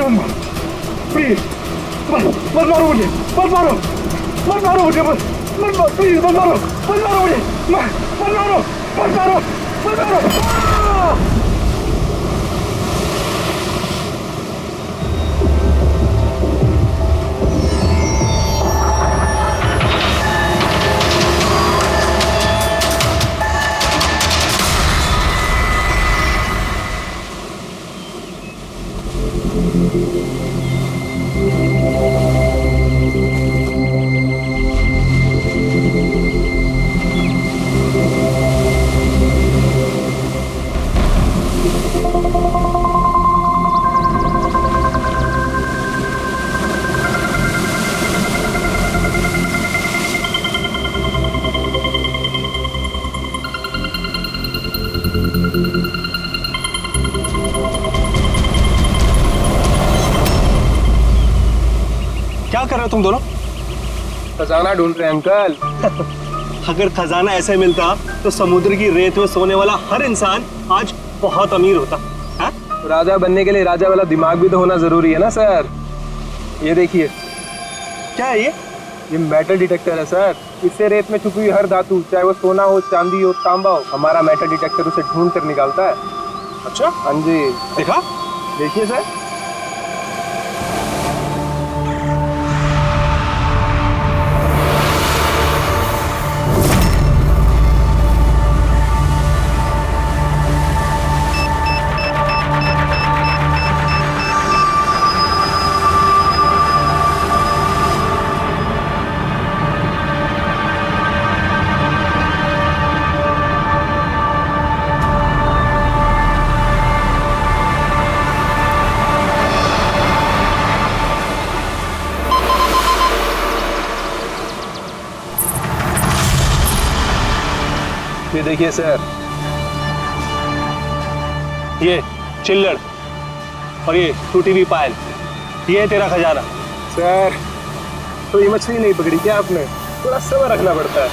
मत मारो, प्लीज मत मारो मुझे, मत मारो मुझे, मत मारो, प्लीज मत मारो मुझे, मत मारो। क्या कर रहे हो तुम दोनों? खजाना ढूंढ रहे हैं अंकल। अगर खजाना ऐसे मिलता तो समुद्र की रेत में सोने वाला हर इंसान आज बहुत अमीर होता है? राजा बनने के लिए राजा वाला दिमाग भी तो होना जरूरी है ना सर। ये देखिए, क्या है ये मेटल डिटेक्टर है सर। इससे रेत में छुपी हुई हर धातु, चाहे वो सोना हो, चांदी हो, तांबा हो, हमारा मेटल डिटेक्टर उसे ढूंढ कर निकालता है। अच्छा, हाँ जी, देखा? देखिए सर। ये देखिए सर, ये चिल्लड़ और ये टूटी हुई पायल, ये है तेरा खजाना। सर तो ये मछली नहीं पकड़ी क्या आपने? थोड़ा सब्र रखना पड़ता है।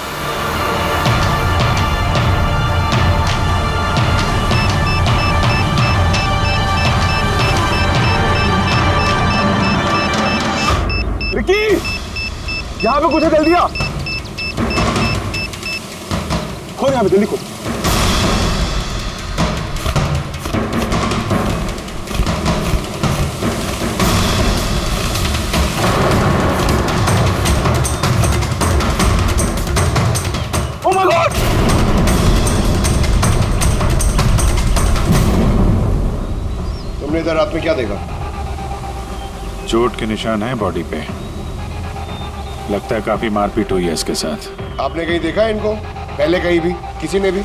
विक्की, यहाँ पे कुछ है, जल्दी आ। खोल यहाँ पे, जल्दी खोल। Oh my God! तुमने इधर रात में क्या देखा? चोट के निशान है बॉडी पे। लगता है काफी मारपीट हुई है इसके साथ। आपने कहीं देखा है इनको पहले? कहीं भी किसी ने भी?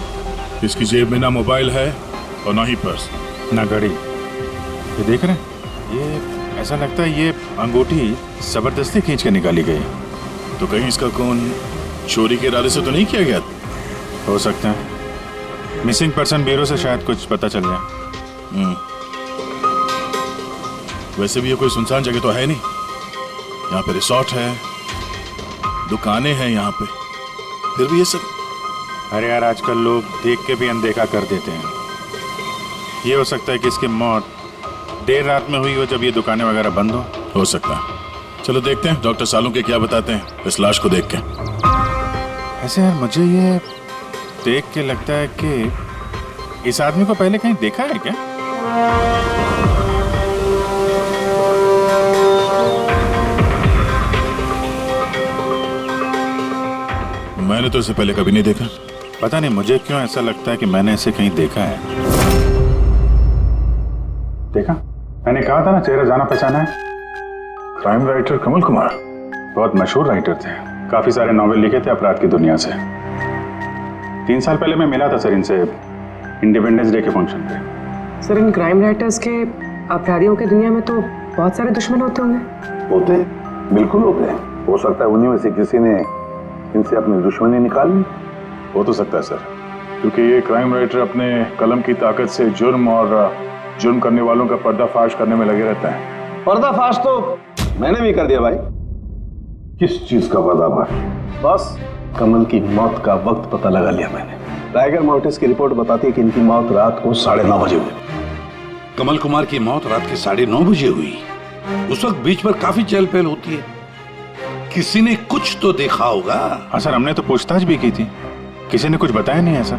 इसकी जेब में ना मोबाइल है और ना ही पर्स, ना घड़ी। ये देख रहे हैं, ये ऐसा लगता है ये अंगूठी जबरदस्ती खींच के निकाली गई। तो कहीं इसका खून चोरी के इरादे से तो नहीं किया गया? हो सकता है मिसिंग पर्सन ब्यूरो से शायद कुछ पता चल जाए। वैसे भी ये कोई सुनसान जगह तो है नहीं। यहाँ पे रिसोर्ट है, दुकानें हैं यहाँ पे, फिर भी ये सब। अरे यार, आजकल लोग देख के भी अनदेखा कर देते हैं। ये हो सकता है कि इसकी मौत देर रात में हुई हो, जब ये दुकानें वगैरह बंद हो सकता है। चलो देखते हैं डॉक्टर सालों के क्या बताते हैं इस लाश को देख के। ऐसे यार, मुझे ये देख के लगता है कि इस आदमी को पहले कहीं देखा है क्या? मैंने तो इसे पहले कभी नहीं देखा। पता नहीं मुझे क्यों ऐसा लगता है कि मैंने इसे कहीं देखा है। देखा, मैंने कहा था ना, चेहरा जाना पहचाना है। क्राइम राइटर कमल कुमार बहुत मशहूर राइटर थे, काफी सारे नॉवेल लिखे थे अपराध की दुनिया से। 3 साल पहले मैं मिला था सर इनसे इंडिपेंडेंस डे के फंक्शन पे। सर, इन क्राइम राइटर्स के अपराधियों की दुनिया में तो बहुत सारे दुश्मन होते होंगे। होते, बिल्कुल होते हैं। हो सकता है उन्हीं में से किसी ने इनसे अपनी दुश्मनी निकाल ली। हो तो सकता है सर, क्योंकि ये क्राइम राइटर अपने कलम की ताकत से जुर्म और जुर्म करने वालों का पर्दाफाश करने में लगे रहता है। पर्दाफाश तो मैंने भी कर दिया भाई। किस चीज का पर्दाफाश? बस कमल की मौत का वक्त पता लगा लिया मैंने। टाइगर मोर्टिस की रिपोर्ट बताती है कि इनकी मौत रात को 9:30 बजे हुई। कमल कुमार की मौत रात के 9:30 बजे हुई। उस वक्त बीच में काफी चहल पहल होती है। किसी ने कुछ तो देखा होगा। हाँ सर, हमने तो पूछताछ भी की थी, किसी ने कुछ बताया नहीं ऐसा।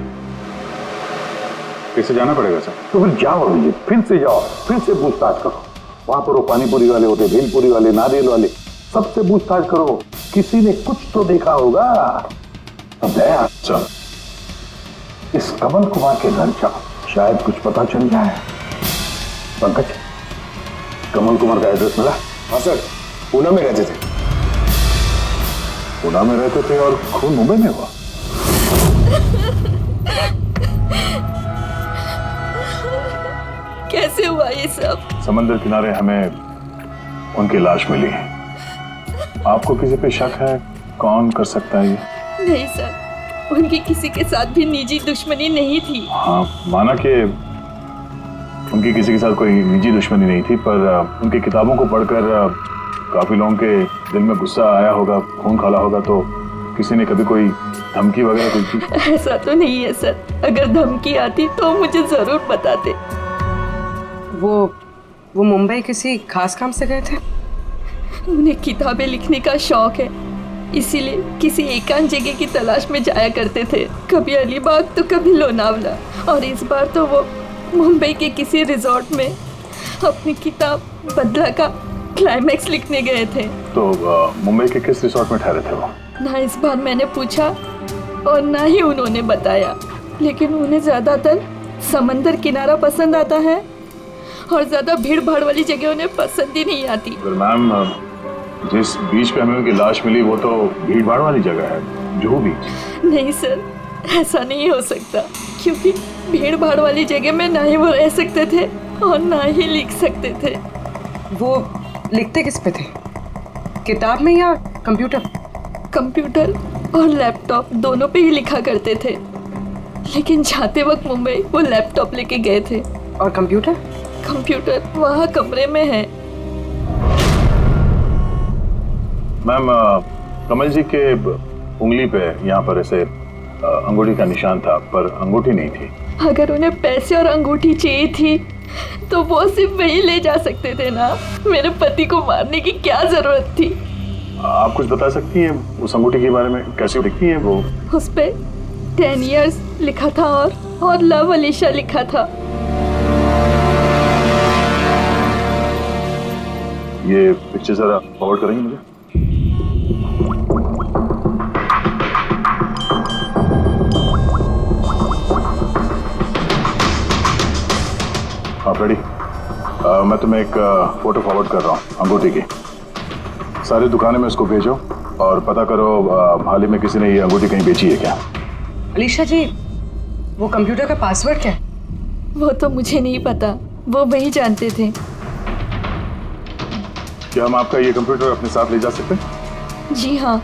कैसे जाना पड़ेगा सर? तो फिर जाओ अभिजीत, फिर से जाओ, फिर से पूछताछ करो। वहां पर वो पानीपुरी वाले होते, भेलपुरी वाले, नारियल वाले, सबसे पूछताछ करो। किसी ने कुछ तो देखा होगा। अब चल, इस कमल कुमार के घर जाओ, शायद कुछ पता चल जाए। पंकज, कमल कुमार का एड्रेस मिला? हाँ सर, पूना में रहते थे। पुणे में रहते थे और खून मुंबई में हुआ? कैसे हुआ ये सब? समंदर किनारे हमें उनकी लाश मिली है। आपको किसी पे शक है? कौन कर सकता है ये? नहीं सर, उनकी किसी के साथ भी निजी दुश्मनी नहीं थी। हाँ, माना कि उनकी किसी के साथ कोई निजी दुश्मनी नहीं थी, पर उनकी किताबों को पढ़कर काफी लोगों के दिल में गुस्सा आया होगा, खून खाला होगा, तो किसी ने कभी कोई धमकी वगैरह कुछ दी? ऐसा तो नहीं है सर, अगर धमकी आती तो मुझे जरूर बताते। वो मुंबई किसी खास काम से गए थे? उन्हें किताबें लिखने का शौक है, इसीलिए किसी एकांत जगह की तलाश में जाया करते थे, कभी अलीबाग तो कभी लोनावला, और इस बार तो वो मुंबई के किसी रिजॉर्ट में अपनी किताब बदला का क्लाइमैक्स लिखने गए थे। तो मुंबई के किस रिसोर्ट में ठहरे थे वो? ना इस बार मैंने पूछा और ना ही उन्होंने बताया, लेकिन उन्हें ज्यादातर समंदर किनारा पसंद आता है और ज्यादा भीड़ भाड़ वाली जगह उन्हें पसंद ही नहीं आती। मैम, जिस बीच पे हमें उनकी लाश मिली वो तो भीड़ भाड़ वाली जगह है, जुहू बीच। नहीं सर, ऐसा नहीं हो सकता, क्योंकि भीड़ भाड़ वाली जगह में ना ही वो रह सकते थे और ना ही लिख सकते थे। वो लिखते किस पे थे, किताब में या कंप्यूटर? कंप्यूटर और लैपटॉप दोनों पे ही लिखा करते थे, लेकिन जाते वक्त मुंबई वो लैपटॉप लेके गए थे। और कंप्यूटर? कंप्यूटर वहाँ कमरे में है। मैम, कमल जी के उंगली पे यहाँ पर ऐसे अंगूठी का निशान था, पर अंगूठी नहीं थी। अगर उन्हें पैसे और अंगूठी चाहिए थी तो वो सिर्फ वही ले जा सकते थे ना, मेरे पति को मारने की क्या जरूरत थी? आप कुछ बता सकती हैं उस अंगूठी के बारे में, कैसी दिखती है वो? उस पे 10 years लिखा था और लव अलीशा लिखा था। ये पिक्चर जरा फॉरवर्ड करेंगे मुझे? आप रेडी? मैं तुम्हें एक फोटो फॉरवर्ड कर रहा हूँ अंगूठी की। सारी दुकानें में इसको भेजो और पता करो हाल ही में किसी ने ये अंगूठी कहीं बेची है क्या। अलीशा जी, वो कंप्यूटर का पासवर्ड क्या है? वो तो मुझे नहीं पता, वो वही जानते थे। क्या हम आपका ये कंप्यूटर अपने साथ ले जा सकते हैं? जी हाँ।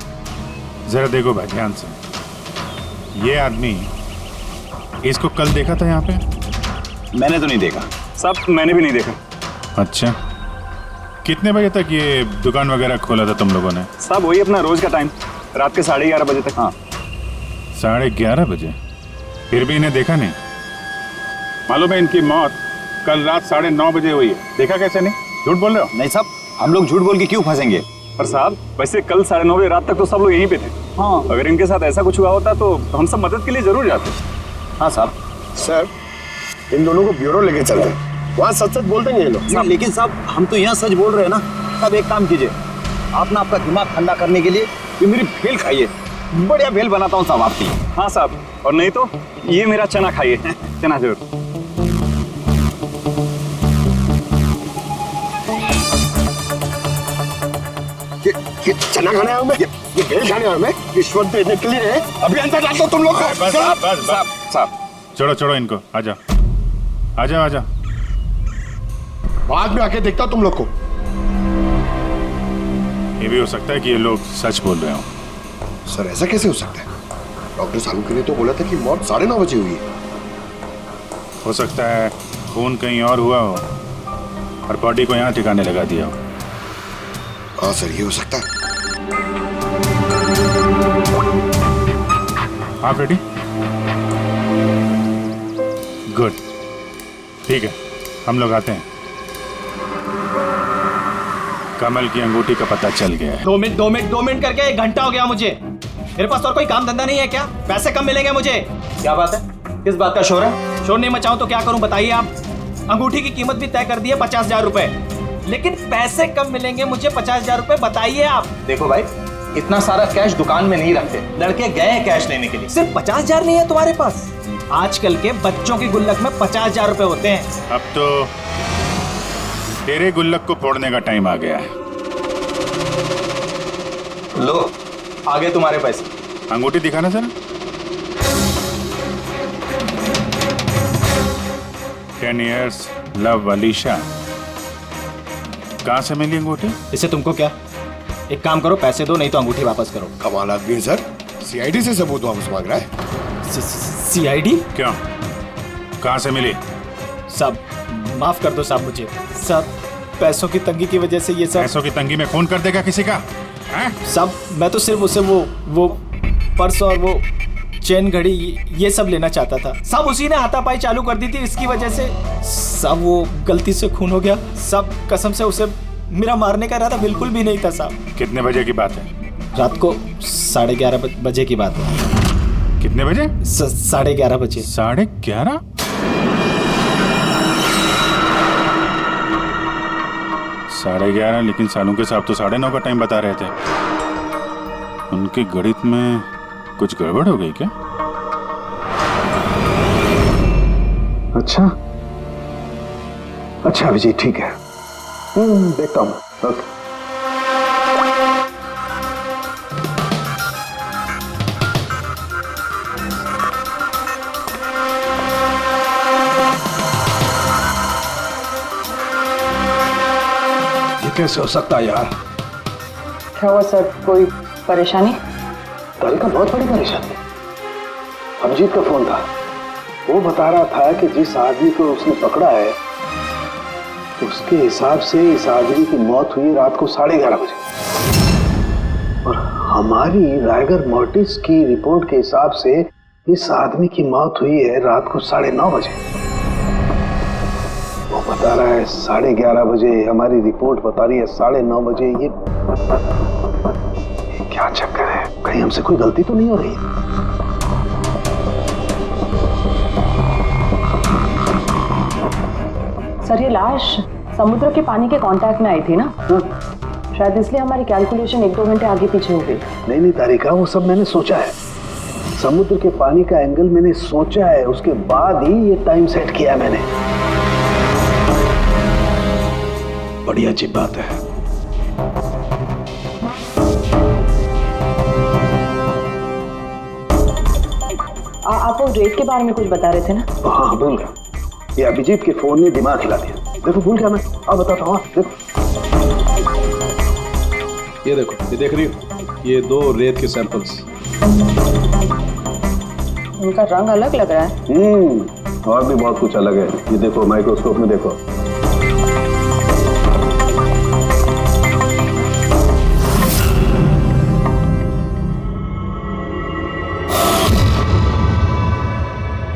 जरा देखो भाई ध्यान से, ये आदमी, इसको कल देखा था यहाँ पे? मैंने तो नहीं देखा साहब, मैंने भी नहीं देखा। अच्छा, कितने बजे तक ये दुकान वगैरह खोला था तुम लोगों ने? साहब वही अपना रोज का टाइम, रात के 11:30 बजे तक। हाँ 11:30 बजे? फिर भी इन्हें देखा नहीं? मालूम है इनकी मौत कल रात 9:30 बजे हुई है, देखा कैसे नहीं? झूठ बोल रहे हो? नहीं साहब, हम लोग झूठ बोल के क्यों फंसेंगे? पर साहब वैसे कल 9:30 बजे रात तक तो सब लोग यहीं पे थे। हाँ, अगर इनके साथ ऐसा कुछ हुआ होता तो हम सब मदद के लिए जरूर जाते। हाँ साहब। सर, इन दोनों को ब्यूरो लेके चलते हैं, वहाँ सच सच बोल देंगे ये लोग। लेकिन साहब हम तो यहाँ सच बोल रहे हैं ना। साहब एक काम कीजिए, आप ना आपका दिमाग ठंडा करने के लिए ये मेरी भेल खाइए, बढ़िया भेल बनाता हूँ साहब आपकी। हाँ साहब, और नहीं तो ये मेरा चना खाइए, चना जरूर। ये चना खाने आया मैं, ये भेल खाने आया मैं, रिश्वत देने के लिए अभी अंदर डाल दो तुम लोग को। साहब छोड़ो छोड़ो इनको, आजा आजा आजा। बाद में आके देखता तुम लोग को। ये भी हो सकता है कि ये लोग सच बोल रहे हो। सर ऐसा कैसे हो सकता है? डॉक्टर सालुंके ने तो बोला था कि मौत 9:30 बजे हुई है। हो सकता है खून कहीं और हुआ हो और बॉडी को यहाँ ठिकाने लगा दिया हो। हाँ सर, ये हो सकता है। आप रेडी? गुड, ठीक है, हम लोग आते हैं। कमल की अंगूठी का पता चल गया है। 2 मिनट करके 1 घंटा हो गया मुझे। मेरे पास और कोई काम धंधा नहीं है क्या? पैसे कम मिलेंगे मुझे। क्या बात है? किस बात का शोर है? शोर नहीं मचाऊं तो क्या करूं बताइए आप? अंगूठी की कीमत भी तय कर दी है 50,000 रुपए, लेकिन पैसे कम मिलेंगे मुझे 50,000 रुपए, बताइए आप। देखो भाई, इतना सारा कैश दुकान में नहीं रखते, लड़के गए हैं कैश लेने के लिए। सिर्फ 50,000 नहीं है तुम्हारे पास? आजकल के बच्चों की गुल्लक में 50,000 रुपए होते हैं। अब तो तेरे गुल्लक को फोड़ने का टाइम आ गया है। लो, आगे तुम्हारे पैसे। अंगूठी दिखाना जरा। 10 years लव अलीशा। कहाँ से मिली अंगूठी? इससे तुमको क्या? एक काम करो, पैसे दो, नहीं तो अंगूठी वापस करो। कमाल आदमी है सर, सीआईडी से सबूत वापस मांग रहा है। सीआईडी? क्यों? कहाँ से मिली? साहब माफ कर दो साहब मुझे। साहब पैसों की तंगी की वजह से ये सब। पैसों की तंगी में खून कर देगा किसी का? साहब मैं तो सिर्फ उसे वो पर्स और वो चेन घड़ी ये सब लेना चाहता था साहब। उसी ने हाथापाई चालू कर दी थी, इसकी वजह से साहब वो गलती से खून हो गया साहब। कसम से उसे मेरा मारने का इरादा बिल्कुल भी नहीं था साहब। कितने बजे की बात है? रात को 11:30 बजे की बात है। कितने बजे? 11:30 बजे। 11:30? साढ़े 11, लेकिन सालों के साहब तो 9:30 का टाइम बता रहे थे। उनके गणित में कुछ गड़बड़ हो गई क्या? अच्छा विजय, ठीक है, देखता हूँ। ओके। ये कैसे हो सकता है यार? क्या हुआ सर, कोई परेशानी? तारिका, बहुत बड़ी परेशानी है। अभिजीत का फोन था, वो बता रहा था कि जिस आदमी को उसने पकड़ा है उसके हिसाब से इस आदमी की मौत हुई रात को 11:30 बजे, और हमारी रायगर मोर्टिस की रिपोर्ट के हिसाब से इस आदमी की मौत हुई है रात को 9:30 बजे। वो बता रहा है 11:30 बजे, हमारी रिपोर्ट बता रही है 9:30 बजे। ये क्या चक्कर है? कहीं हमसे कोई गलती तो नहीं हो रही? सर ये लाश समुद्र के पानी के कांटेक्ट में आई थी ना? शायद इसलिए हमारी कैलकुलेशन 1-2 घंटे आगे पीछे हो गई। नहीं तारिका, वो सब मैंने सोचा है। समुद्र के पानी का एंगल मैंने सोचा है, उसके बाद ही ये टाइम सेट किया मैंने। बड़ी अजीब बात है। आप वो रेट के बारे में कुछ बता रहे थे ना? हाँ, भूल गया। ये अभिजीत के फोन ने दिमाग हिला दिया। देखो, भूल गया मैं। अब बताता हूँ। देखो, ये देखो, ये देख रही हो? ये 2 रेत के सैंपल्स। उनका रंग अलग लग रहा है। और भी बहुत कुछ अलग है। ये देखो, माइक्रोस्कोप में देखो।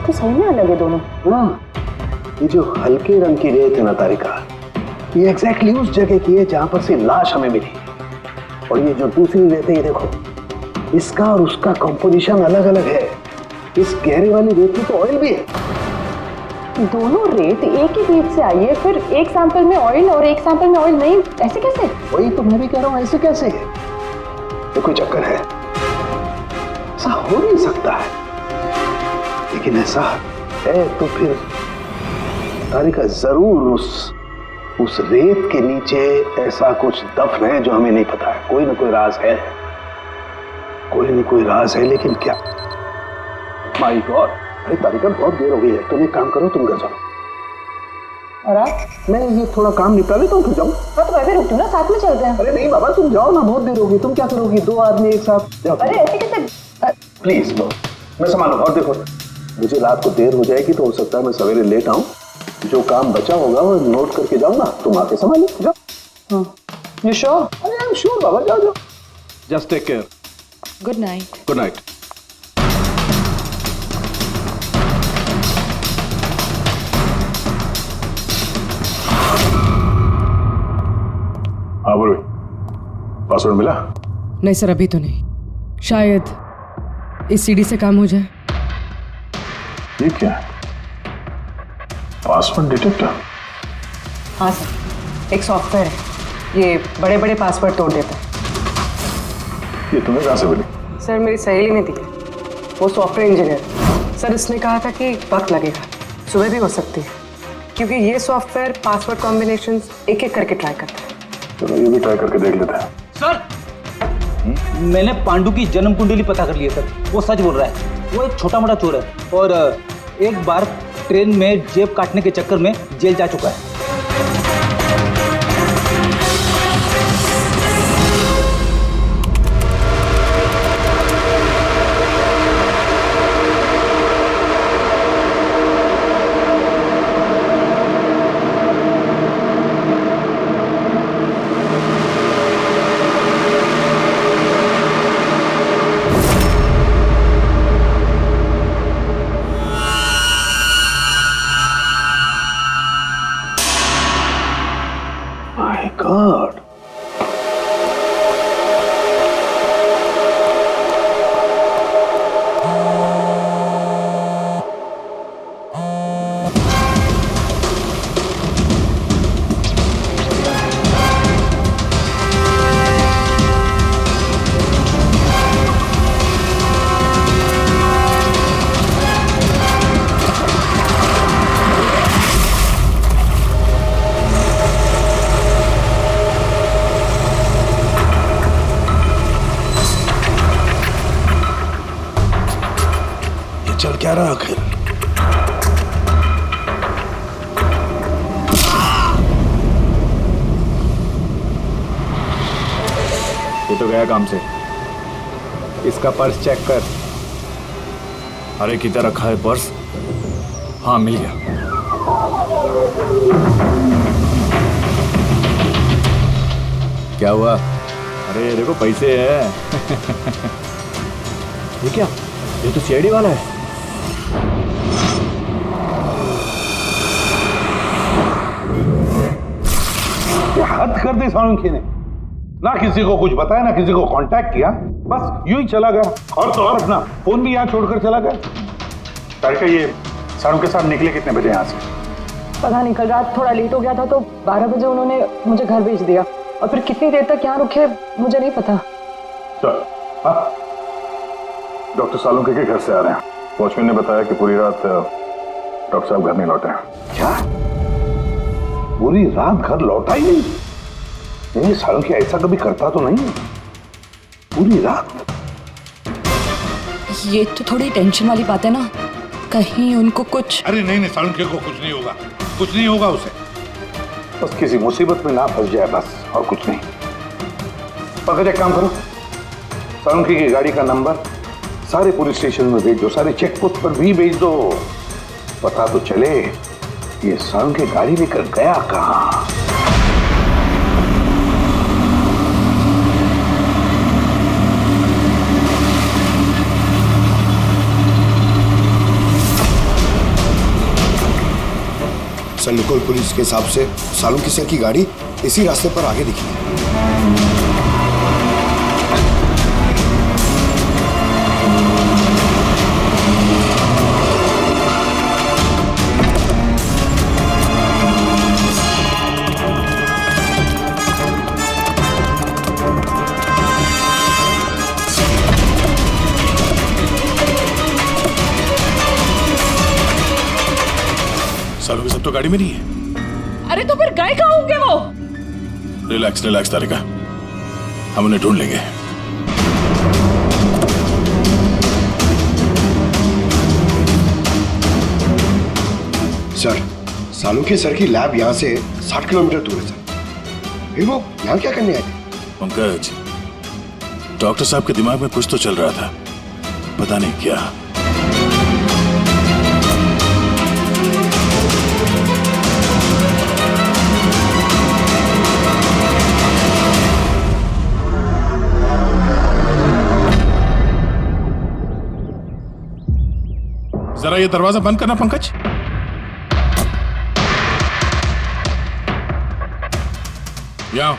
तो सही में अलग है दोनों। हाँ, ये जो हल्के रंग की रेत है ना तारिका, ये एग्जैक्टली उस जगह की है जहां पर से लाश हमें मिली। और ये जो दूसरी रेत है, ये देखो, इसका और उसका कंपोजिशन अलग अलग है। इस गहरे वाली रेत में तो ऑयल भी है। दोनों रेत एक ही बीज से आई है, फिर एक सैंपल में ऑयल और एक सैंपल में ऑयल नहीं, ऐसे कैसे? वही तो मैं भी कह रहा हूँ, ऐसे कैसे? ये कोई चक्कर है? ऐसा हो नहीं सकता है। लेकिन ऐसा है तो फिर तारिका जरूर उस रेत के नीचे ऐसा कुछ दफन है जो हमें नहीं पता है। कोई ना कोई राज है, कोई ना कोई राज है, लेकिन क्या? माय गॉड, अरे तारिका, बहुत देर हो गई है। तुम एक काम करो, तुम घर जाओ। और आप? मैं ये थोड़ा काम निपटा लेता हूँ, फिर जाऊँ। हाँ तो मैं भी रुकती हूँ ना, साथ में चलते हैं। अरे नहीं बाबा, तुम जाओ ना, बहुत देर होगी। तुम क्या करोगी? 2 आदमी एक साथ जाओ। अरे ऐसे कैसे? प्लीज लो, मैं संभालूंगा। और देखो, मुझे रात को देर हो जाएगी तो हो सकता है मैं सवेरे लेट आऊं। जो काम बचा होगा वो नोट करके जाऊंगा, तुम आके संभालो। जाओ। You sure? अरे आई एम श्योर बाबा, जाओ जाओ। Just take care. Good night. Good night. हाँ बोलो। पासवर्ड मिला? नहीं सर, अभी तो नहीं। शायद इस सीडी से काम हो जाए। ये क्या है? Password detector? हाँ सर, एक सॉफ्टवेयर है, ये बड़े बड़े पासवर्ड तोड़ देता है। ये तुम्हें कहाँ से मिली? सर मेरी सहेली ने दी है, वो सॉफ्टवेयर इंजीनियर। सर इसने कहा था कि वक्त लगेगा, सुबह भी हो सकती है, क्योंकि ये सॉफ्टवेयर पासवर्ड कॉम्बिनेशंस एक एक करके ट्राई करता है। चलो ये भी ट्राई करके देख लेते हैं। सर मैंने पांडु की जन्म कुंडली पता कर ली है सर, वो सच बोल रहा है। वो एक छोटा मोटा चोर है और एक बार ट्रेन में जेब काटने के चक्कर में जेल जा चुका है। My God. चल क्या रहा आखिर? ये तो गया काम से। इसका पर्स चेक कर। अरे किधर रखा है पर्स? हाँ मिल गया। क्या हुआ? अरे देखो पैसे है। ये क्या? ये तो सीआईडी वाला है। हद कर दी सालुंकी ने, ना किसी को कुछ बताया ना किसी को कांटेक्ट किया, बस यूं ही चला गया। और तो और अपना फोन भी यहाँ छोड़कर चला गया। तारिका, ये सारू के साथ निकले कितने बजे यहाँ से? पता नहीं, कल रात थोड़ा लेट हो गया था तो 12 बजे उन्होंने मुझे घर भेज दिया, और फिर कितनी देर तक यहाँ रुके मुझे नहीं पता। डॉक्टर सालुंके के घर से आ रहे हैं। वॉचमैन ने बताया कि पूरी रात डॉक्टर साहब घर नहीं लौटे हैं। क्या? पूरी रात घर लौटा ही नहीं? नहीं, सालुंके ऐसा कभी करता तो नहीं। पूरी रात? ये तो थोड़ी टेंशन वाली बात है ना, कहीं उनको कुछ। अरे नहीं नहीं, सालुंके को कुछ नहीं होगा, कुछ नहीं होगा उसे। बस किसी मुसीबत में ना फंस जाए, बस, और कुछ नहीं। पकड़, एक काम करो, सालुंके की गाड़ी का नंबर सारे पुलिस स्टेशन में भेज दो, सारे चेक पोस्ट पर भी भेज दो। पता तो चले ये सालुंके गाड़ी लेकर गया कहां। सर, निकोल पुलिस के हिसाब से सालुंके सर की गाड़ी इसी रास्ते पर आगे दिखी है। सालुंके सब तो गाड़ी में नहीं है। अरे तो फिर गए कहाँ होंगे वो? रिलैक्स रिलैक्स तारिका, हम उन्हें ढूंढ लेंगे। सर, सालुंके सर की लैब यहाँ से 60 किलोमीटर दूर है सर। फिर वो यहाँ क्या करने आए थे? पंकज, डॉक्टर साहब के दिमाग में कुछ तो चल रहा था, पता नहीं क्या। जरा ये दरवाजा बंद करना पंकज। यहाँ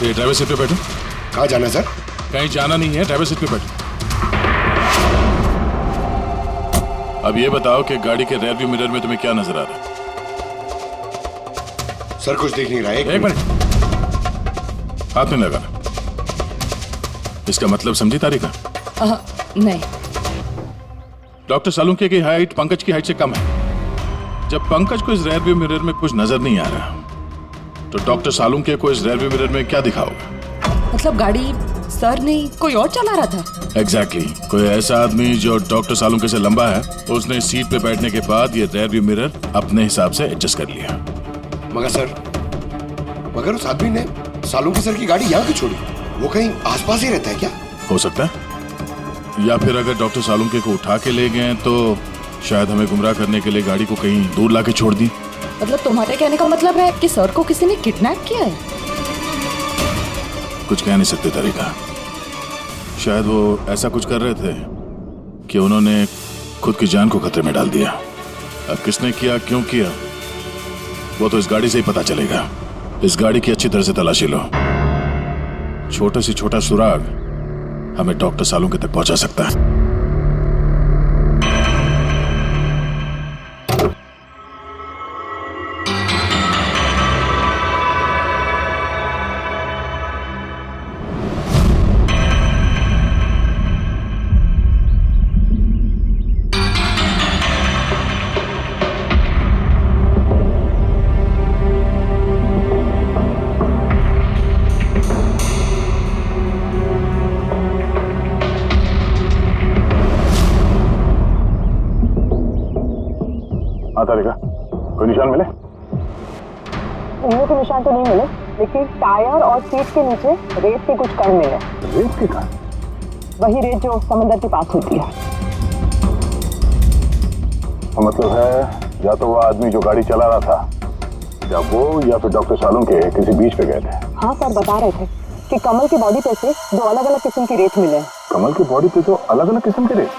ये ड्राइवर सीट पे बैठो। कहाँ जाना है सर? कहीं जाना नहीं है, ड्राइवर सीट पे बैठो। अब ये बताओ कि गाड़ी के रेयर व्यू मिरर में तुम्हें क्या नजर आ रहा है? सर कुछ देख नहीं रहा है। एक मिनट, हाथ में लगा। इसका मतलब समझी तारिका? नहीं। डॉक्टर सालुंके की हाइट पंकज की हाइट से कम है। जब पंकज को इस रेयर व्यू मिरर में कुछ नजर नहीं आ रहा, तो डॉक्टर सालुंके को इस रेयर व्यू मिरर में क्या दिखा होगा? मतलब गाड़ी सर नहीं कोई और चला रहा था? एग्जैक्टली कोई ऐसा आदमी जो डॉक्टर सालुंके से लंबा है, उसने सीट पे बैठने के बाद ये रेयर व्यू मिरर अपने हिसाब से एडजस्ट कर लिया। मगर उस आदमी ने सालुंके सर की गाड़ी यहाँ क्यों छोड़ी? वो कहीं आसपास ही रहता है क्या? हो सकता है, या फिर अगर डॉक्टर सालुंके को उठा के ले गए तो शायद हमें गुमराह करने के लिए गाड़ी को कहीं दूर लाके छोड़ दी। मतलब तुम्हारे कहने का मतलब है कि सर को किसी ने किडनैप किया है? कुछ कह नहीं सकते तारिका, शायद वो ऐसा कुछ कर रहे थे कि उन्होंने खुद की जान को खतरे में डाल दिया। अब किसने किया, क्यों किया, वो तो इस गाड़ी से ही पता चलेगा। इस गाड़ी की अच्छी तरह से तलाशी लो, छोटे से छोटा सुराग हमें डॉक्टर सालुंके तक पहुंचा सकता है। तारिका, कोई निशान मिले? उंगलियों के निशान तो नहीं मिले, लेकिन टायर और सीट के नीचे रेत के कुछ कण मिले। रेत के कण? वही रेत जो समंदर के पास होती है। तो मतलब है या तो वो आदमी जो गाड़ी चला रहा था, या वो या फिर डॉक्टर सालुंके किसी बीच पे गए थे। हाँ सर, बता रहे थे कि कमल की बॉडी पे से 2 अलग-अलग किस्म की रेत मिले। कमल की बॉडी पे तो अलग अलग किस्म की रेत,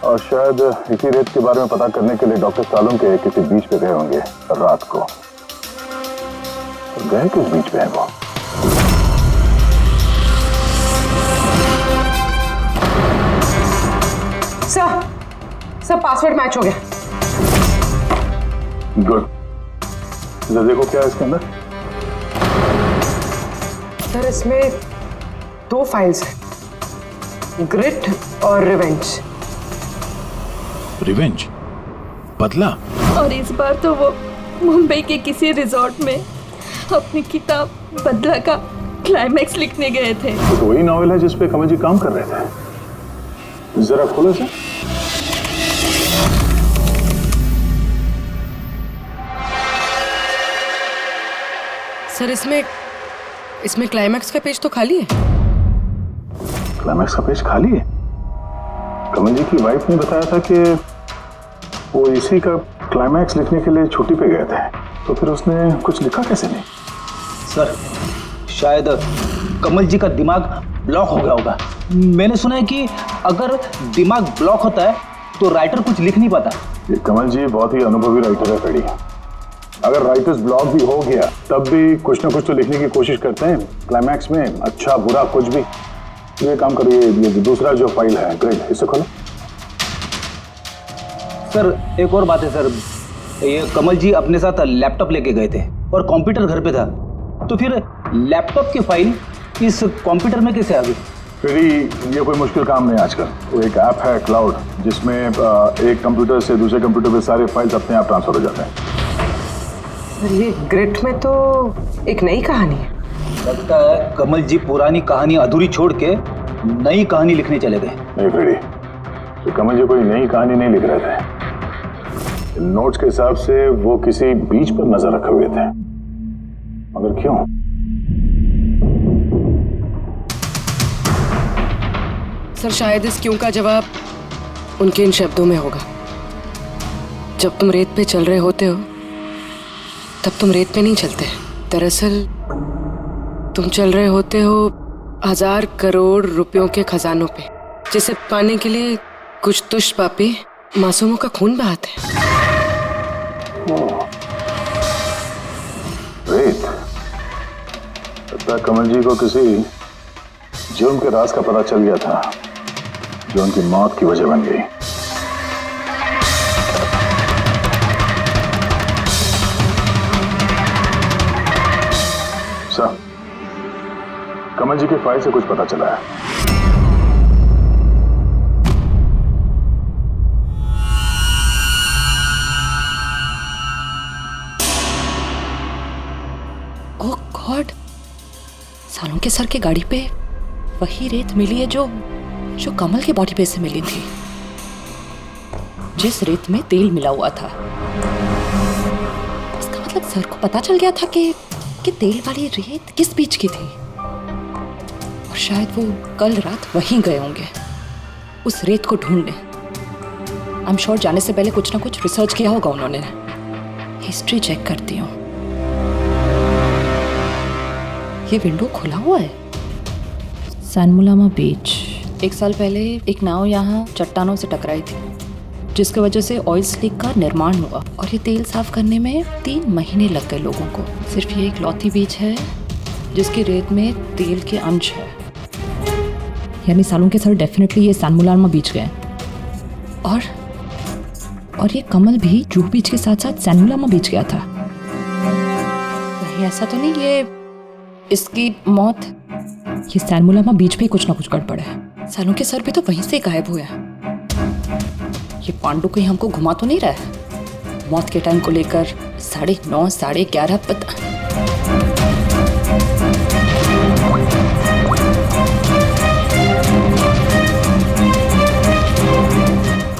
और शायद इसी रेत के बारे में पता करने के लिए डॉक्टर सालुंके किसी बीच पे गए होंगे रात को। गए किस बीच पे है वो? सर पासवर्ड मैच हो गया। गुड, जरा देखो क्या है इसके अंदर। सर इसमें 2 फाइल्स हैं, ग्रिट और रिवेंज। रिवेंज, बदला। और इस बार तो वो मुंबई के किसी रिजॉर्ट में अपनी किताब बदला का क्लाइमैक्स लिखने गए थे। तो वही नॉवेल है जिसपे कमल जी काम कर रहे थे। जरा खोलो सर। सर इसमें क्लाइमैक्स का पेज तो खाली है। क्लाइमैक्स का पेज खाली है? कमल जी की वाइफ ने बताया था कि वो इसी का क्लाइमैक्स लिखने के लिए छुट्टी पे गए थे, तो फिर उसने कुछ लिखा कैसे नहीं? सर शायद कमल जी का दिमाग ब्लॉक हो गया होगा। मैंने सुना है कि अगर दिमाग ब्लॉक होता है तो राइटर कुछ लिख नहीं पाता। ये कमल जी बहुत ही अनुभवी राइटर है फ्रेडी। अगर राइटर्स ब्लॉक भी हो गया तब भी कुछ ना कुछ तो लिखने की कोशिश करते हैं क्लाइमैक्स में, अच्छा बुरा कुछ भी। ये काम करिए, ये दूसरा जो फाइल है ग्रिड, इसे खोलो। सर एक और बात है सर, ये कमल जी अपने साथ लैपटॉप लेके गए थे और कंप्यूटर घर पे था, तो फिर लैपटॉप की फाइल इस कंप्यूटर में कैसे आ गई? फ्रेडी, ये कोई मुश्किल काम नहीं आजकल। वो एक ऐप है क्लाउड, जिसमें एक कंप्यूटर से दूसरे कंप्यूटर पे सारे फाइल्स अपने आप ट्रांसफर हो जाते हैं। ये ग्रिट में तो एक नई कहानी है। लगता है कमल जी पुरानी कहानी अधूरी छोड़ के नई कहानी लिखने चले गए। नहीं फ्रेडी, तो कमल जी कोई नई कहानी नहीं लिख रहे थे। नोट्स के हिसाब से वो किसी बीच पर नजर रखे हुए थे, मगर क्यों? सर शायद इस क्यों का जवाब उनके इन शब्दों में होगा। जब तुम रेत पे चल रहे होते हो तब तुम रेत पे नहीं चलते। दरअसल तुम चल रहे होते हो 1000 करोड़ रुपयों के खजानों पे, जिसे पाने के लिए कुछ दुष्ट पापी मासूमों का खून बहाते हैं। रेत, लगता है कमल जी को किसी जुर्म के राज का पता चल गया था जो उनकी मौत की वजह बन गई। सर, कमल जी के फाइल से कुछ पता चला है। ओह गॉड, सालों के सर की गाड़ी पे वही रेत मिली है जो कमल के बॉडी पे से मिली थी, जिस रेत में तेल मिला हुआ था। इसका मतलब सर को पता चल गया था कि तेल वाली रेत किस बीच की थी, और शायद वो कल रात वहीं गए होंगे उस रेत को ढूंढने। आई एम श्योर जाने से पहले कुछ ना कुछ रिसर्च किया होगा उन्होंने। हिस्ट्री चेक करती हूँ। ये विंडो खुला हुआ है। सैनमुलामा बीच। 1 साल पहले एक नाव यहाँ चट्टानों से टकराई थी, जिसकी वजह से ऑयल स्लिक का निर्माण हुआ, और ये तेल साफ करने में 3 महीने लग गए लोगों को। सिर्फ ये इकलौती बीच है जिसकी रेत में तेल के अंश है। यानी सालों के सर डेफिनेटली ये सैनमुलामा बीच गए, और ये कमल भी जूहू बीच के साथ साथ सैनमुलामा बीच गया था। कहीं ऐसा तो नहीं ये इसकी मौत ये सैनमुलामा बीच पे कुछ ना कुछ गड़बड़ है। सालों के सर भी तो वहीं से गायब हुए हैं। ये पांडु कहीं हमको घुमा तो नहीं रहा है मौत के टाइम को लेकर? 9:30 11:30 पता।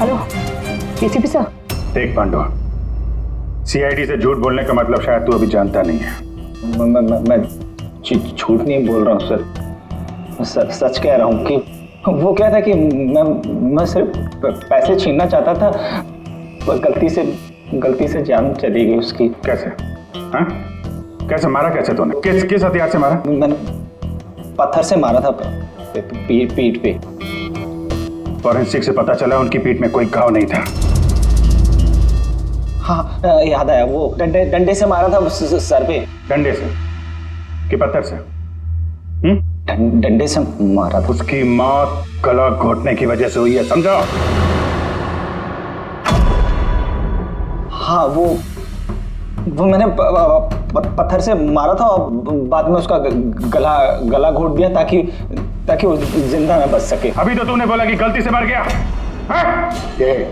Hello ACP sir. देख पांडु, सीआईडी से झूठ बोलने का मतलब शायद तू अभी जानता नहीं है। मैं झूठ नहीं बोल रहा हूँ सर, सच कह रहा हूँ कि वो क्या था कि मैं सिर्फ पैसे छीनना चाहता था, पर गलती से जान चली गई उसकी। कैसे? हाँ? कैसे मारा? कैसे तूने? किस हथियार से मारा? मैंने पत्थर से मारा था पीठ पे। फॉरेंसिक से पता चला उनकी पीठ में कोई घाव नहीं था। हाँ याद आया, वो डंडे से मारा था सर पे। डंडे से कि पत्थर से? डंडे से मारा था। उसकी मौत गला घोटने की वजह से हुई है, समझो? हाँ वो मैंने पत्थर से मारा था और बाद में उसका गला घोट दिया ताकि वो जिंदा न बच सके। अभी तो तूने बोला कि गलती से मर गया।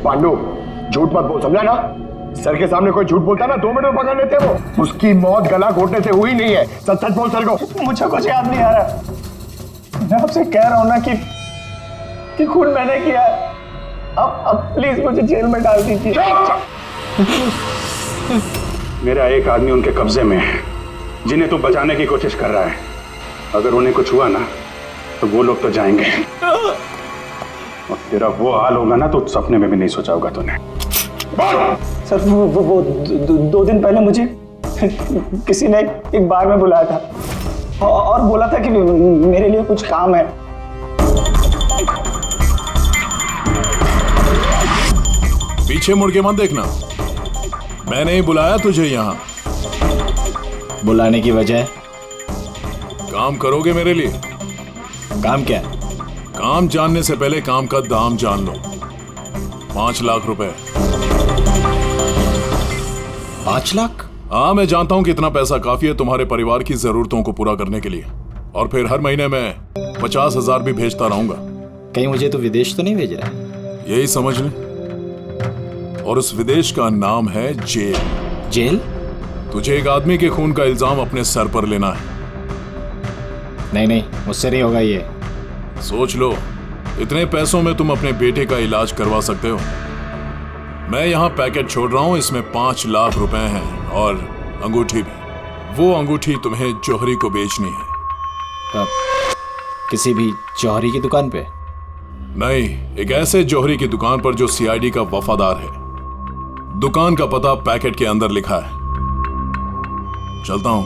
पांडु, झूठ मत बोल, समझा ना? सर के सामने कोई झूठ बोलता ना 2 मिनट में पकड़ लेते वो। उसकी मौत गला घोटने से हुई नहीं है। सच बोल सर को। मुझे कुछ याद नहीं आ रहा। मैं आपसे कह रहा हूँ ना कि खून मैंने किया। अब प्लीज मुझे जेल में डाल दीजिए। मेरा एक आदमी उनके कब्जे में है जिन्हें तू बचाने की कोशिश कर रहा है। अगर उन्हें कुछ हुआ ना तो वो लोग तो जाएंगे, और तेरा वो हाल होगा ना तो सपने में भी नहीं सोचा होगा तूने। सर वो 2 दिन पहले मुझे किसी ने एक बार में बुलाया था और बोला था कि मेरे लिए कुछ काम है। पीछे मुड़ के मत देखना, मैंने ही बुलाया तुझे यहाँ। बुलाने की वजह? काम करोगे मेरे लिए? काम क्या? काम जानने से पहले काम का दाम जान लो। 5 लाख रुपए। 5 लाख? हाँ, मैं जानता हूँ कि इतना पैसा काफी है तुम्हारे परिवार की जरूरतों को पूरा करने के लिए, और फिर हर महीने में 50,000 भी भेजता रहूंगा। कहीं मुझे तो विदेश तो नहीं भेज रहा? यही समझ ले, और उस विदेश का नाम है जेल। जेल? तुझे एक आदमी के खून का इल्जाम अपने सर पर लेना है। नहीं, मुझसे नहीं होगा ये। सोच लो, इतने पैसों में तुम अपने बेटे का इलाज करवा सकते हो। मैं यहाँ पैकेट छोड़ रहा हूँ, इसमें 5 लाख रुपए हैं और अंगूठी भी। वो अंगूठी तुम्हें जौहरी को बेचनी है। किसी भी जौहरी की दुकान पे? नहीं, एक ऐसे जौहरी की दुकान पर जो सीआईडी का वफादार है। दुकान का पता पैकेट के अंदर लिखा है। चलता हूं।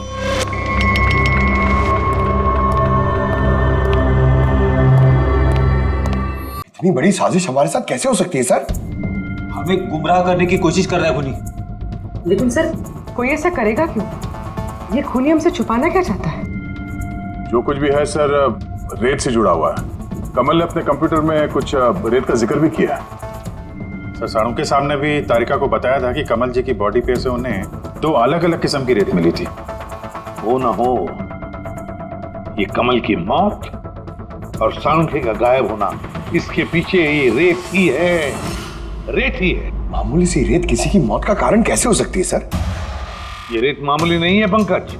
इतनी बड़ी साजिश हमारे साथ कैसे हो सकती है सर? हमें गुमराह करने की कोशिश कर रहा है खूनी। लेकिन सर, कोई ऐसा करेगा क्यों? ये खूनी हमसे छुपाना क्या चाहता है? जो कुछ भी है सर रेत से जुड़ा हुआ है। कमल ने अपने कंप्यूटर में कुछ रेत का जिक्र भी किया है। सर साळुंखे साहब ने भी तारिका को बताया था कि कमल जी की बॉडी पे से उन्हें 2 अलग अलग किस्म की रेत मिली थी। हो ना हो, ये कमल की मौत और साळुंखे का गायब होना, इसके पीछे ये रेत ही है, रेत ही है। मामूली सी रेत किसी की मौत का कारण कैसे हो सकती है सर? ये रेत मामूली नहीं है पंकज,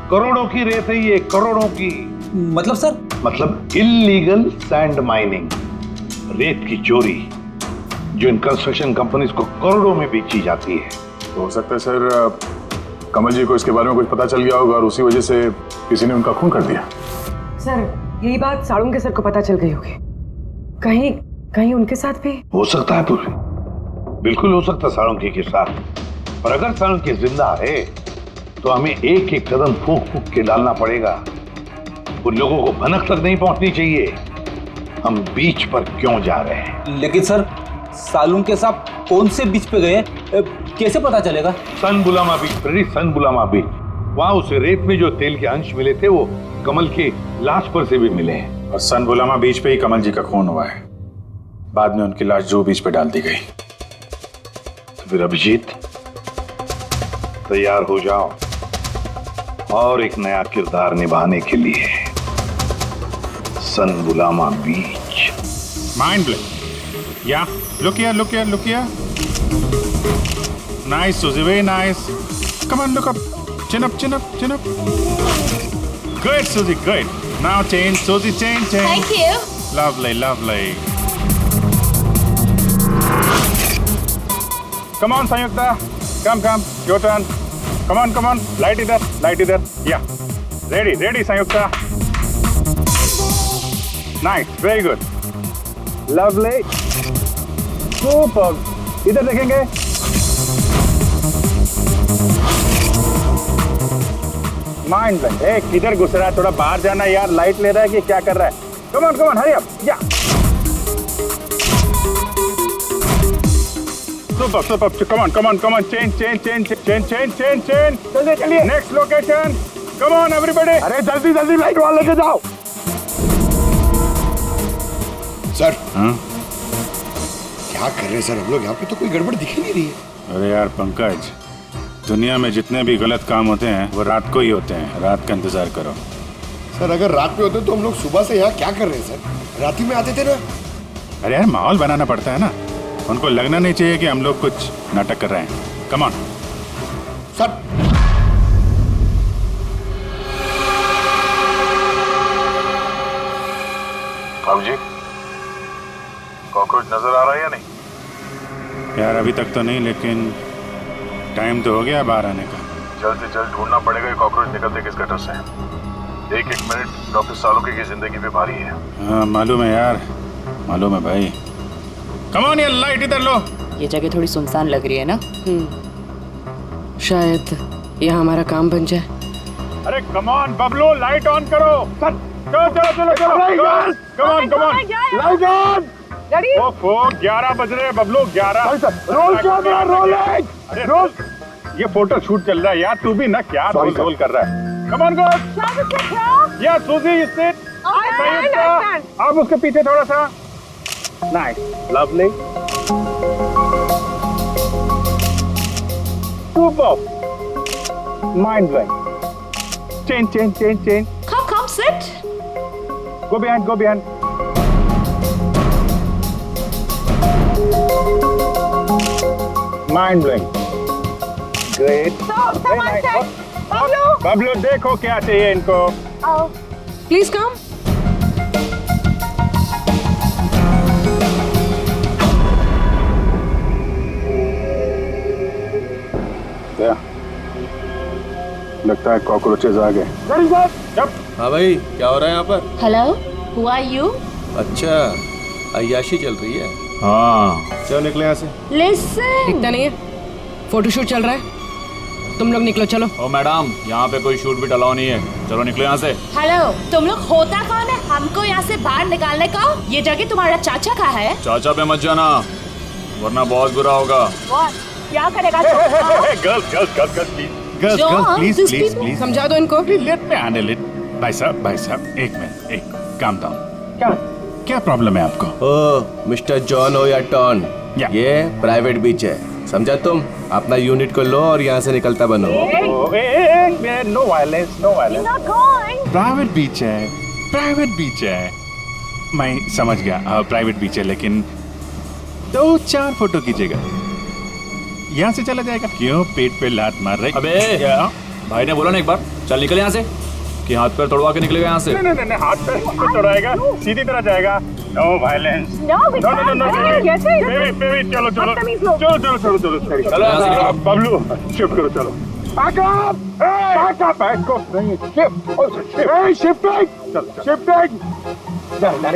करोड़ों की रेत है ये, करोड़ों की। मतलब सर? मतलब इलीगल सैंड माइनिंग, रेत की चोरी जो इन कंस्ट्रक्शन कंपनीज को करोड़ों में बेची जाती है। तो हो सकता है सर कमल जी को इसके बारे में कुछ पता चल गया होगा और उसी वजह से किसी ने उनका खून कर दिया। सर यही बात साळुंखे सर को पता चल गई होगी, कहीं कहीं उनके साथ भी हो सकता है पूरी, बिल्कुल हो सकता है साळुंखे के साथ। पर अगर साळुंखे जिंदा है तो हमें एक एक कदम फूंक फूंक के डालना पड़ेगा। उन लोगों को भनक तक नहीं पहुंचनी चाहिए हम बीच पर क्यों जा रहे हैं। लेकिन सर साळुंखे साहब कौन से बीच पे गए, कैसे पता चलेगा? सनबुलामा बीच, सनबुलामा बीच, वहां उस रेत में जो तेल के अंश मिले थे वो कमल के लाश पर से भी मिले हैं। और सनबुलामा बीच पे ही कमल जी का खून हुआ है। बाद में उनकी लाश जो बीच पे डाल दी गई। तो फिर अभिजीत तैयार हो जाओ और एक नया किरदार निभाने के लिए सनबुलामा बीच। Mind blowing. या look here. Nice, Suzy, very nice. Come on, look up. Chin up. Good, Suzy, good. Now change, Suzy, change. Thank you. Lovely. Come on, Sanyukta. Come. Your turn. Come on. Light either. Yeah. Ready, Sanyukta. Nice, very good. Lovely. Super. इधर देखेंगे। Mind blowing. एक किधर घुस रहा है, थोड़ा बाहर जाना यार, लाइट ले रहा है कि क्या कर रहा है? Come on hurry up. या सुपर कम ऑन चेंज चलिए next location. Come on everybody, अरे जल्दी लाइट वाले लेके जाओ। सर क्या कर रहे हैं सर हम लोग? यहाँ पे तो कोई गड़बड़ दिख ही नहीं रही है। अरे यार पंकज, दुनिया में जितने भी गलत काम होते हैं वो रात को ही होते हैं। रात का इंतजार करो। सर अगर रात में होते तो हम लोग सुबह से यहाँ क्या कर रहे हैं सर? रात ही में आते थे ना। अरे यार माहौल बनाना पड़ता है ना, उनको लगना नहीं चाहिए कि हम लोग कुछ नाटक कर रहे हैं। Come on sir. बाबू जी, कॉकरोच नजर आ रहा है या नहीं? यार अभी तक तो नहीं, लेकिन टाइम तो हो गया बाहर आने का। जल्द से जल्द ढूंढना पड़ेगा ये कॉकरोच निकलते किस गटर से। एक मिनट डॉक्टर साळुंखे की जिंदगी पे भारी है। हाँ मालूम है यार, मालूम है भाई। कम ऑन, ये लाइट इधर लो। ये जगह थोड़ी सुनसान लग रही है ना? शायद यहाँ हमारा काम बन जाए। अरे come on Bablu, light on करो। चलो कम ऑन लाइट ऑन। ओफो 11 बज रहे हैं बबलू, 11। Roll camera rolling. अरे रोल, ये फोटो शूट चल रहा है यार, तू भी ना क्या रोल कर रहा है। Come on good. या सूजी सिट। अब उसके पीछे थोड़ा सा। Nice, lovely, super, mind blowing. Change. Come, sit. Go behind. Mind blowing. Great. Very nice. Bablu देखो क्या चाहिए इनको। Please come. क्या लगता है कॉकरोचेज आ गए। हाँ भाई, क्या हो रहा है यहाँ पर? Hello, who are you? अच्छा, अय्याशी चल रही है। हाँ चलो निकले यहाँ से। Listen. दिखता नहीं है, फोटोशूट चल रहा है। तुम लोग निकलो, चलो। ओ मैडम, यहाँ पे कोई शूट भी अलाउ नहीं है, चलो निकलो यहाँ से। हेलो, तुम लोग होता कौन है हमको यहाँ से बाहर निकालने का? ये जगह तुम्हारा चाचा का है? चाचा पे मत जाना वरना बहुत बुरा होगा। क्या करेगा? गर्ल्स प्लीज प्लीज समझा दो इनको। Let me handle it. भाई साहब एक मिनट, एक काम डाउन। क्या प्रॉब्लम है आपको? ओ मिस्टर जॉन हो या टॉन, ये प्राइवेट बीच है, समझा तुम? अपना यूनिट को लो और यहाँ से निकलता बनो। No violence, no violence. Private beach है, मैं समझ गया, प्राइवेट बीच है, लेकिन 2-4 फोटो खींचेगा, यहाँ से चला जाएगा। क्यों पेट पे लात मार रहे? अबे भाई ने बोला ना एक बार चल निकल यहाँ से, कि हाथ पैर तोड़वा के निकलेगा यहाँ से। नहीं, हाथ पैर नहीं तोड़ाएगा, सीधी तरह जाएगा। No violence. नो, बेबी, चलो। बबलू, शिफ्ट करो, चलो।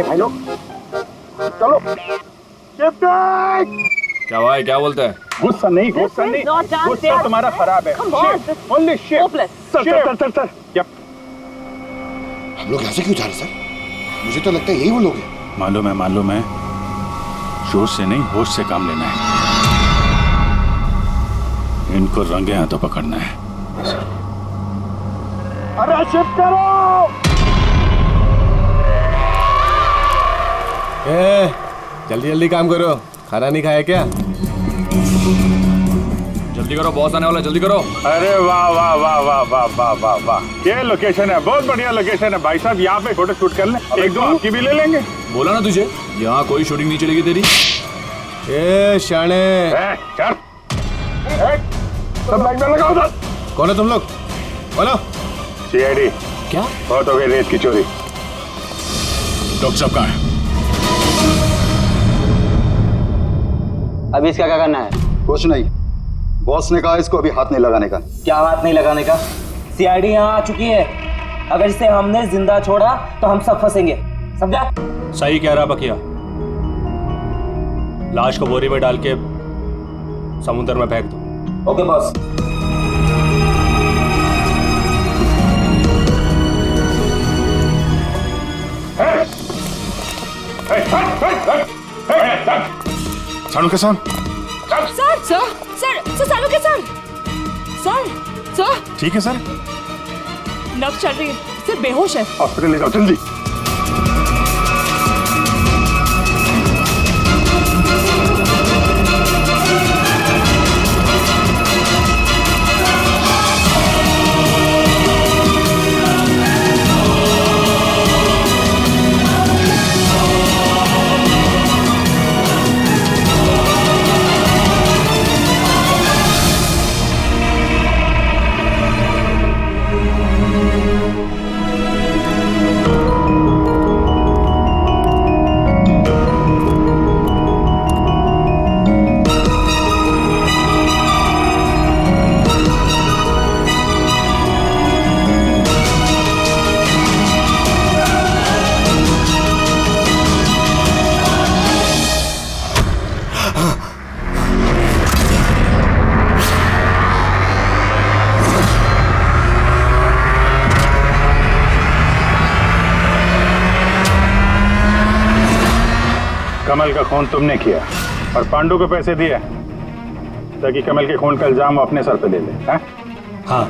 भाई लोग चलो, क्या भाई क्या बोलते हैं? गुस्सा नहीं, गुस्सा तुम्हारा खराब है। ओनली चल। हम लोग यहाँ से क्यों जा रहे सर? मुझे तो लगता है यही वो लोग हैं। मालूम है, जोश से नहीं होश से काम लेना है, इनको रंगे हाथों पकड़ना है। अरे शिफ्ट करो। जल्दी काम करो, खाना नहीं खाया क्या? जल्दी करो, बॉस आने वाला, जल्दी करो। अरे वाह, ये लोकेशन है, बहुत बढ़िया लोकेशन है भाई साहब, यहाँ पे फोटो शूट कर लें, एक दो आपकी भी ले लेंगे। बोला ना तुझे, यहाँ कोई शूटिंग नहीं चलेगी तेरी। ए शाणे, चल, सब लाइन में लगाओ उधर। कौन है तुम लोग? बोलो। CID। क्या? बहुत हो गई रेत की चोरी। डॉक्टर साहब कहाँ है? अभी इसका क्या करना है? कुछ नहीं, बॉस ने कहा इसको अभी हाथ नहीं लगाने का। क्या हाथ नहीं लगाने का? CID यहाँ आ चुकी है, अगर इसे हमने जिंदा छोड़ा तो हम सब फंसेंगे, समझा? सही कह रहा बकिया, लाश को बोरी में डाल के समुद्र में फेंक दो। Okay boss. सालुंके साहब। Sir Salunke sir. ठीक है सर, नब्ज चल रही है, सिर्फ बेहोश है। हॉस्पिटल ले जाओ जल्दी। कमल का खून तुमने किया और पांडु को पैसे दिए ताकि कमल के खून का इल्जाम अपने सर पे ले ले, हैं? हाँ,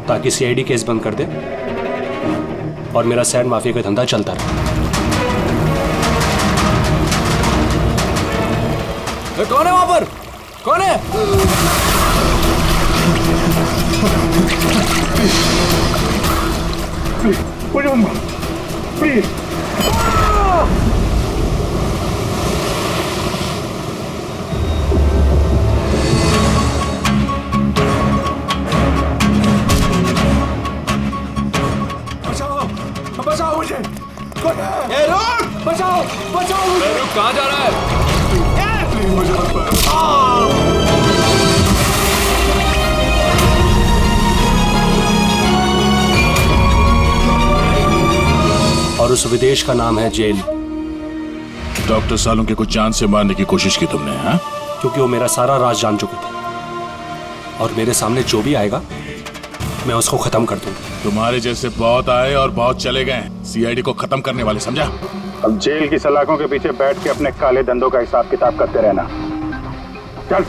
ताकि CID केस बंद कर दे और मेरा सैंड माफिया का धंधा चलता रहे। कौन है वहां पर? कौन है? प्लीज बचाओ मुझे। ए रुक! बचाओ मुझे। रुक, कहाँ जा रहा है? प्लीज मुझे मत मारो। और उस विदेश का नाम है जेल। डॉक्टर सालुंके को जान से मारने की कोशिश की तुमने, हाँ? क्योंकि वो मेरा सारा राज जान चुके थे और मेरे सामने जो भी आएगा मैं उसको खत्म कर दूंगा। तुम्हारे जैसे बहुत आए और बहुत चले गए, CID को खत्म करने वाले, समझा? अब जेल की सलाखों के पीछे बैठ के अपने काले धंधों का हिसाब किताब करते रहना। चल।